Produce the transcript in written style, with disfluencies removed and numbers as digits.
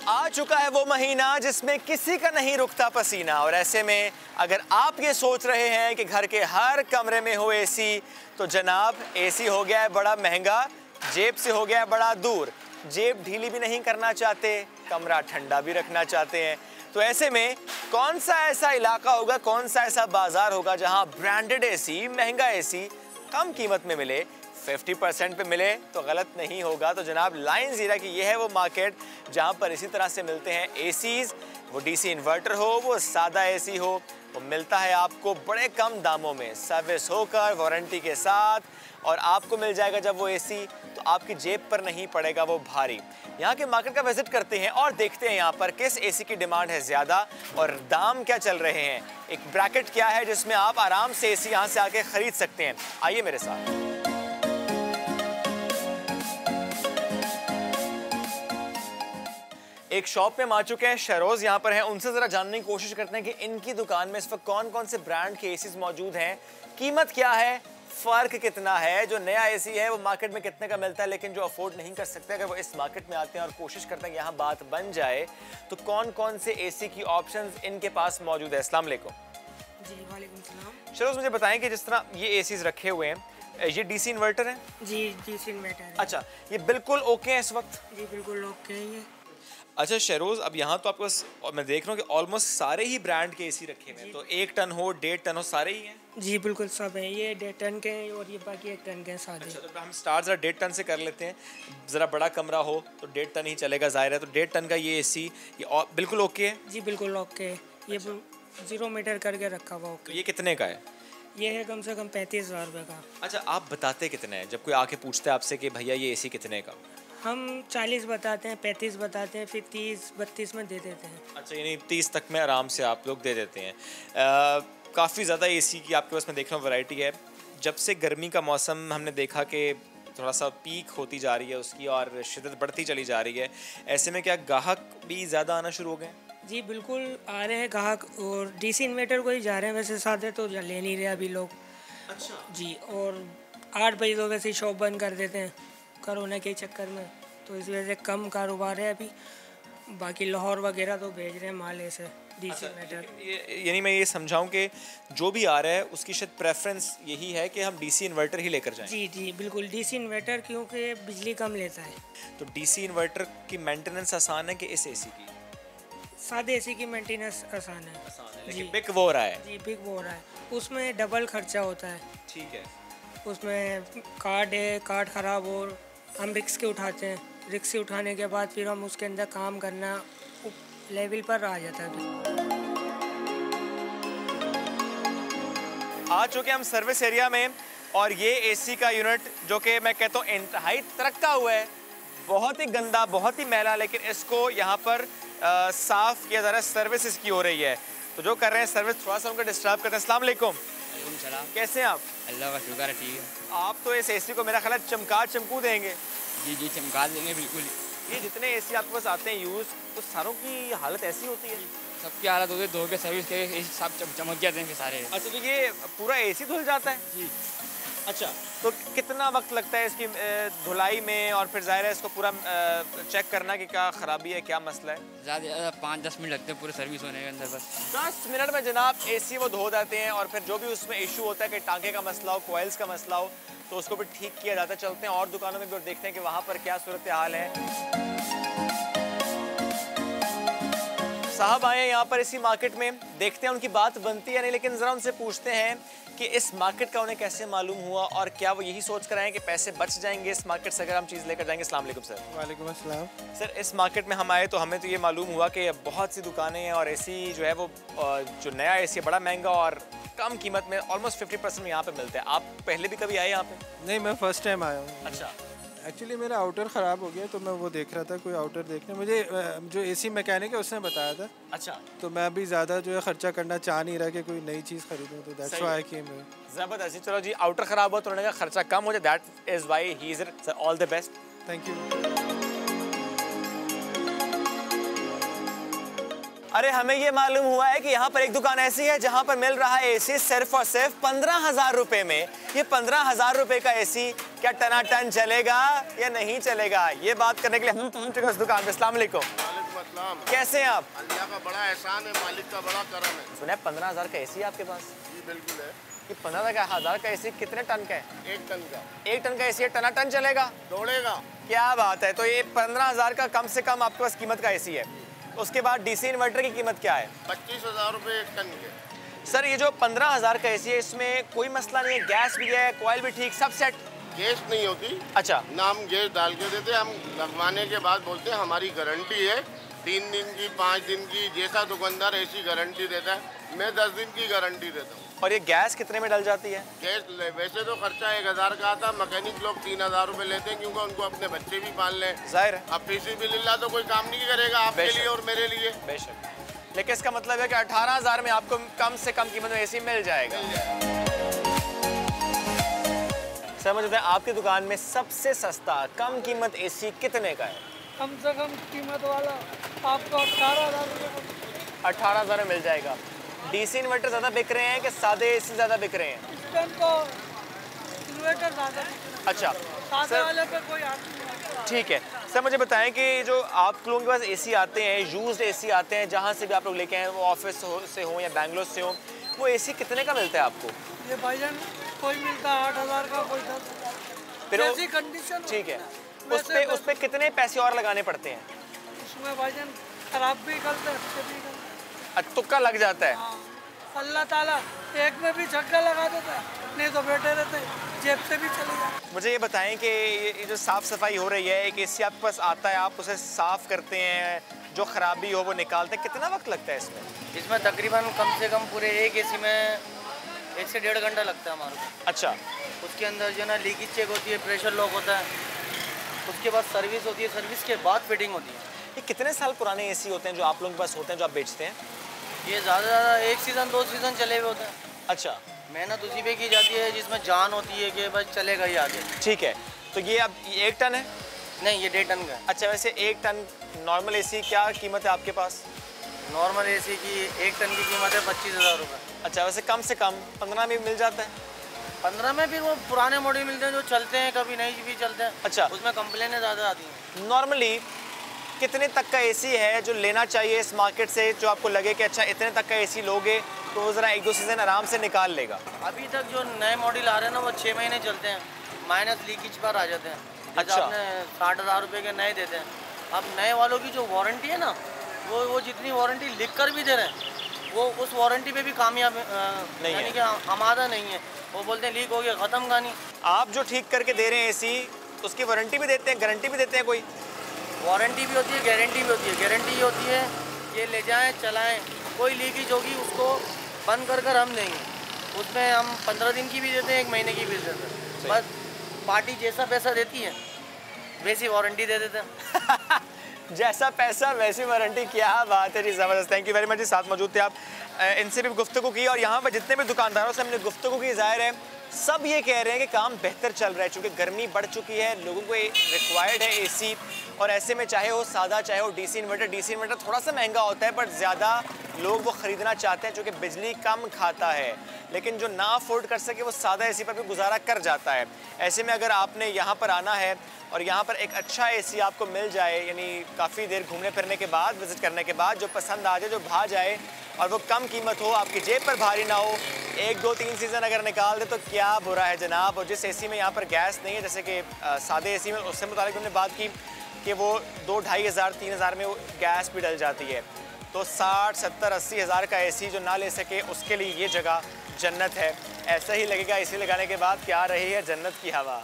आ चुका है वो महीना जिसमें किसी का नहीं रुकता पसीना। और ऐसे में अगर आप ये सोच रहे हैं कि घर के हर कमरे में हो एसी, तो जनाब एसी हो गया है बड़ा महंगा, जेब से हो गया है बड़ा दूर। जेब ढीली भी नहीं करना चाहते, कमरा ठंडा भी रखना चाहते हैं। तो ऐसे में कौन सा ऐसा इलाका होगा, कौन सा ऐसा बाजार होगा जहां ब्रांडेड एसी, महंगा एसी कम कीमत में मिले, 50% पे मिले तो गलत नहीं होगा। तो जनाब लाइन ज़ीरा की ये है वो मार्केट जहाँ पर इसी तरह से मिलते हैं एसीज़। वो डीसी इन्वर्टर हो, वो सादा एसी हो, वो मिलता है आपको बड़े कम दामों में, सर्विस होकर, वारंटी के साथ। और आपको मिल जाएगा जब वो एसी, तो आपकी जेब पर नहीं पड़ेगा वो भारी। यहाँ के मार्केट का विजिट करते हैं और देखते हैं यहाँ पर किस एसी की डिमांड है ज़्यादा और दाम क्या चल रहे हैं। एक ब्रैकेट क्या है जिसमें आप आराम से एसी यहाँ से आके ख़रीद सकते हैं। आइए मेरे साथ। एक शॉप में आ चुके हैं, शहरोज यहाँ पर हैं, उनसे ज़रा जानने की कोशिश करते हैं कि इनकी दुकान में इस वक्त कौन कौन से ब्रांड के एसीज मौजूद हैं, कीमत क्या है, फ़र्क कितना है। जो नया एसी है वो मार्केट में कितने का मिलता है, लेकिन जो अफोर्ड नहीं कर सकते अगर वो इस मार्केट में आते हैं और कोशिश करते हैं कि यहाँ बात बन जाए, तो कौन कौन से एसी की ऑप्शंस इनके पास मौजूद है। अस्सलाम वालेकुम। जी वालेकुम सलाम। शहरोज मुझे बताएं कि जिस तरह ये एसीज रखे हुए हैं, ये डीसी इन्वर्टर है? जी डीसी इन्वर्टर है। अच्छा, ये बिल्कुल ओके है इस वक्त? जी बिल्कुल ओके है ये। अच्छा शहरोज, अब यहाँ तो आपके पास मैं देख रहा हूँ कि ऑलमोस्ट सारे ही ब्रांड के एसी रखे हुए हैं, तो 1 टन हो, 1.5 टन हो, सारे ही हैं? जी बिल्कुल सब है, ये 1.5 टन के हैं और ये बाकी 1 टन के हैं सादे। अच्छा, तो हम स्टार्ट ज़रा 1.5 टन से कर लेते हैं। ज़रा बड़ा कमरा हो तो 1.5 टन ही चलेगा, ज़ाहिर है। तो 1.5 टन का ये एसी ये बिल्कुल ओके है? जी बिल्कुल ओके है। ये 0 मीटर करके रखा हुआ ओके। ये कितने का है? ये है कम से कम 35,000 रुपये का। अच्छा, आप बताते कितने हैं जब कोई आके पूछते हैं आपसे कि भैया ये एसी कितने का? हम 40 बताते हैं, 35 बताते हैं, फिर 30-32 में दे देते हैं। अच्छा, यानी 30 तक में आराम से आप लोग दे देते हैं। काफ़ी ज़्यादा एसी की आपके पास मैं देख रहा हूँ वैरायटी है। जब से गर्मी का मौसम हमने देखा कि थोड़ा सा पीक होती जा रही है उसकी और शिद्दत बढ़ती चली जा रही है, ऐसे में क्या ग्राहक भी ज़्यादा आना शुरू हो गए? जी बिल्कुल आ रहे हैं ग्राहक, और डीसी इन्वर्टर को ही जा रहे हैं। वैसे सादे तो ले नहीं रहे अभी लोग। अच्छा जी, और 8 बजे तो वैसे ही शॉप बंद कर देते हैं कोरोना के चक्कर में, तो इस वजह से कम कारोबार है अभी। बाकी लाहौर वगैरह तो भेज रहे हैं माल ऐसे डीसी इन्वर्टर। यानी मैं ये समझाऊं कि जो भी आ रहा है उसकी शायद प्रेफरेंस यही है कि हम डीसी इन्वर्टर ही लेकर जाएं। जी जी बिल्कुल डीसी इन्वर्टर, क्योंकि बिजली कम लेता है। तो डीसी इन्वर्टर की मेंटेनेंस आसान है कि इस एसी की? सादे एसी की मेंटेनेंस आसान है। लेकिन बिक वो रहा है। जी बिक वो रहा है, उसमें डबल खर्चा होता है। ठीक है। उसमें कार्ड है, कार्ड ख़राब हो, हम रिक्स के उठाते हैं। रिक्स से उठाने के बाद फिर हम उसके अंदर काम करना लेवल पर आ जाता है। आ चुके हम सर्विस एरिया में, और ये एसी का यूनिट जो कि मैं कहता हूँ इंतहाई तरक्का हुआ है, बहुत ही गंदा, बहुत ही मैला, लेकिन इसको यहाँ पर साफ़ किया जा रहा है, सर्विस इसकी हो रही है। तो जो कर रहे हैं सर्विस, थोड़ा सा उनको डिस्टर्ब करते हैं। अस्सलाम वालेकुम। कैसे हैं आप? अल्लाह का शुक्र है, ठीक है। आप तो इस एसी को मेरा ख्याल है चमकू देंगे। जी जी चमका देंगे बिल्कुल। ये जितने एसी आपके पास आते हैं यूज़, तो सारों की हालत ऐसी होती है? सबकी हालत होती है, धो के सर्विस के सब चमक जाते हैं सारे। अच्छा, तो ये पूरा एसी धुल जाता है? जी। अच्छा, तो कितना वक्त लगता है इसकी धुलाई में, और फिर ज़ाहिर है इसको पूरा चेक करना कि क्या ख़राबी है, क्या मसला है? ज़्यादा से ज़्यादा 5-10 मिनट लगते हैं पूरे सर्विस होने के अंदर। बस 10 मिनट में जनाब एसी वो धो जाते हैं, और फिर जो भी उसमें इशू होता है कि टांके का मसला हो, कॉइल्स का मसला हो, तो उसको भी ठीक किया जाता है। चलते हैं और दुकानों में भी और देखते हैं कि वहाँ पर क्या सूरत हाल है। साहब आए हैं यहाँ पर इसी मार्केट में, देखते हैं उनकी बात बनती है नहीं, लेकिन ज़रा उनसे पूछते हैं कि इस मार्केट का उन्हें कैसे मालूम हुआ, और क्या वो यही सोच कर आए हैं कि पैसे बच जाएंगे इस मार्केट से अगर हम चीज़ लेकर जाएंगे। अस्सलाम वालेकुम सर। वालेकुम अस्सलाम। सर, इस मार्केट में हम आए तो हमें तो ये मालूम हुआ कि बहुत सी दुकानें हैं, और एसी जो है वो जो नया एसी है बड़ा महंगा और कम कीमत में ऑलमोस्ट 50% में यहाँ पे मिलता है। आप पहले भी कभी आए यहाँ पे? नहीं, मैं फ़र्स्ट टाइम आया हूँ। अच्छा। एक्चुअली मेरा आउटर ख़राब हो गया, तो मैं वो देख रहा था, कोई आउटर देखने। मुझे जो एसी मैकेनिक है उसने बताया था। अच्छा। तो मैं अभी ज़्यादा जो है ख़र्चा करना चाह नहीं रहा कि कोई नई चीज़ ख़रीदूँ, तो दैट्स व्हाई कि मैं ज़बरदस्त। चलो जी, आउटर ख़राब हुआ तो उन्होंने कहा खर्चा कम हो जाए, that is why he is sir. All the best. Thank you. अरे, हमें ये मालूम हुआ है कि यहाँ पर एक दुकान ऐसी है जहाँ पर मिल रहा है एसी सिर्फ और सिर्फ 15,000 रुपये में। ये 15,000 रुपये का एसी क्या टनाटन चलेगा या नहीं चलेगा, ये बात करने के लिए हम पहुँच चुके हैं उस दुकान पे। अस्सलाम वालेकुम। अस्सलाम। कैसे हैं आप? अल्लाह का बड़ा एहसान है, मालिक का बड़ा करम है। सुना है 15,000 का एसी आपके पास? जी बिल्कुल है। ये 15,000 का एसी कितने टन का है? 1 टन का 1 टन का एसी है, टनाटन चलेगा? दौड़ेगा। क्या बात है। तो ये 15,000 का कम से कम आपके पास कीमत का एसी है। उसके बाद डीसी इन्वर्टर की कीमत क्या है? 25,000 रुपये 1 टन के। सर ये जो 15,000 का एसी है इसमें कोई मसला नहीं है, गैस भी है, कॉइल भी ठीक, सब सेट? गैस नहीं होती। अच्छा। ना हम गैस डाल के देते, हम लगवाने के बाद बोलते हैं हमारी गारंटी है 3 दिन की, 5 दिन की, जैसा दुकानदार ऐसी गारंटी देता है। मैं 10 दिन की गारंटी देता हूँ। और ये गैस कितने में डल जाती है? गैस वैसे तो खर्चा 1,000 का आता, मैकेनिक लोग 3,000 रुपये लेते हैं क्योंकि उनको अपने बच्चे भी पाल लें। जाहिर है। अब पीसी बिल्ला तो कोई काम नहीं करेगा आपके बेशक। लिए और मेरे लिए। बेशक। लेकिन इसका मतलब है कि 18,000 में आपको कम से कम कीमत में एसी मिल जाएगा। सर मुझे बताएं, आपकी दुकान में सबसे सस्ता कम कीमत एसी कितने का है? कम से कम कीमत वाला आपको 18,000 रुपये 18,000 में मिल जाएगा। डीसी इन्वर्टर ज़्यादा बिक रहे हैं कि सादे एसी ज़्यादा बिक रहे हैं? इस टाइम तो इन्वर्टर ज़्यादा। अच्छा सादे सर, वाले पे कोई हाथ नहीं। ठीक है। सर मुझे बताएं कि जो आप लोगों के पास एसी आते हैं, यूज्ड एसी आते हैं, जहाँ से भी आप लोग लेके आए, वो ऑफिस से हो या बैंगलोर से हो, वो एसी कितने का मिलता है आपको? ये भाईजान कोई मिलता है 8,000 का, कोई 10,000। फिर वो- जैसी कंडीशन। ठीक है। वैसे उस पे कितने पैसे और लगाने पड़ते हैं? उसमें भाईजान खराब भी निकलते हैं, अच्छे भी निकलते हैं। तुक्का लग जाता है। हाँ, अल्लाह ताला एक में भी झटका लगा देता है, नहीं तो बैठे रहते जेब से भी चले जाते। मुझे ये बताएं कि ये जो साफ़ सफाई हो रही है, एक एसी आपके पास आता है, आप उसे साफ़ करते हैं, जो ख़राबी हो वो निकालते हैं, कितना वक्त लगता है इसमें? इसमें तकरीबन कम से कम पूरे एक एसी में 1 से 1.5 घंटा लगता है हमारे को। अच्छा। उसके अंदर जो है ना लीकेज चेक होती है, प्रेशर लॉक होता है, उसके बाद सर्विस होती है, सर्विस के बाद फिटिंग होती है। ये कितने साल पुराने एसी होते हैं जो आप लोगों के पास होते हैं, जो आप बेचते हैं? ये ज़्यादा से ज़्यादा 1 सीज़न 2 सीज़न चले हुए होते हैं। अच्छा। मेहनत उसी पे की जाती है जिसमें जान होती है कि बस चलेगा ही आगे। ठीक है। तो ये अब 1 टन है? नहीं, ये 1.5 टन का है। अच्छा, वैसे 1 टन नॉर्मल एसी क्या कीमत है आपके पास? नॉर्मल एसी की 1 टन की कीमत है 25,000 रुपये। अच्छा, वैसे कम से कम 15 में मिल जाता है? 15 में भी वो पुराने मॉडल मिलते हैं जो चलते हैं, कभी नहीं भी चलते हैं। अच्छा। उसमें कंप्लेनें ज़्यादा आती हैं। नॉर्मली कितने तक का एसी है जो लेना चाहिए इस मार्केट से, जो आपको लगे कि अच्छा इतने तक का एसी लोगे तो वो ज़रा 1-2 सीज़न आराम से निकाल लेगा? अभी तक जो नए मॉडल आ रहे हैं ना वो 6 महीने चलते हैं, माइनस लीकेज पर आ जाते हैं। जैसे अच्छा। आपने 60,000 रुपये के नए देते हैं, अब नए वालों की जो वारंटी है ना वो जितनी वारंटी लिख कर भी दे रहे हैं वो उस वारंटी पे भी कामयाब नहीं यानी है। कि आमादा नहीं है। वो बोलते हैं लीक हो गया, ख़त्म कहानी। आप जो ठीक करके दे रहे हैं एसी, उसकी वारंटी भी देते हैं, गारंटी भी देते हैं कोई? वारंटी भी होती है, गारंटी भी होती है। गारंटी ये होती है ये ले जाएं चलाएं, कोई लीकेज होगी उसको बंद कर हम देंगे। उसमें हम 15 दिन की भी देते हैं, 1 महीने की भी देते हैं। बस पार्टी जैसा पैसा देती है वैसी वारंटी दे देते हैं। जैसा पैसा वैसी वारंटी। क्या बात है जी, ज़बरदस्त। थैंक यू वेरी मच जी, साथ मौजूद थे आप। इनसे भी गुफ्तगू की और यहाँ पर जितने भी दुकानदारों से हमने गुफ्तगू की, ज़ाहिर है सब ये कह रहे हैं कि काम बेहतर चल रहा है, चूँकि गर्मी बढ़ चुकी है, लोगों को रिक्वायर्ड है एसी, और ऐसे में चाहे हो सादा चाहे हो डीसी इन्वर्टर थोड़ा सा महंगा होता है, पर ज़्यादा लोग वो ख़रीदना चाहते हैं चूँकि बिजली कम खाता है। लेकिन जो ना अफोर्ड कर सके वो सादा एसी पर भी गुजारा कर जाता है। ऐसे में अगर आपने यहाँ पर आना है और यहाँ पर एक अच्छा एसी आपको मिल जाए, यानी काफ़ी देर घूमने फिरने के बाद, विज़िट करने के बाद, जो पसंद आ जाए, जो भा जाए और वो कम कीमत हो, आपकी जेब पर भारी ना हो, 1, 2, 3 सीज़न अगर निकाल दे तो क्या बुरा है जनाब। और जिस एसी में यहाँ पर गैस नहीं है, जैसे कि सादे एसी में, उससे मुताबिक हमने बात की कि वो 2-2.5 हज़ार 3 हज़ार में वो गैस भी डल जाती है। तो 60, 70, 80 हज़ार का एसी जो ना ले सके उसके लिए ये जगह जन्नत है। ऐसा ही लगेगा एसी लगाने के बाद क्या रही है जन्नत की हवा।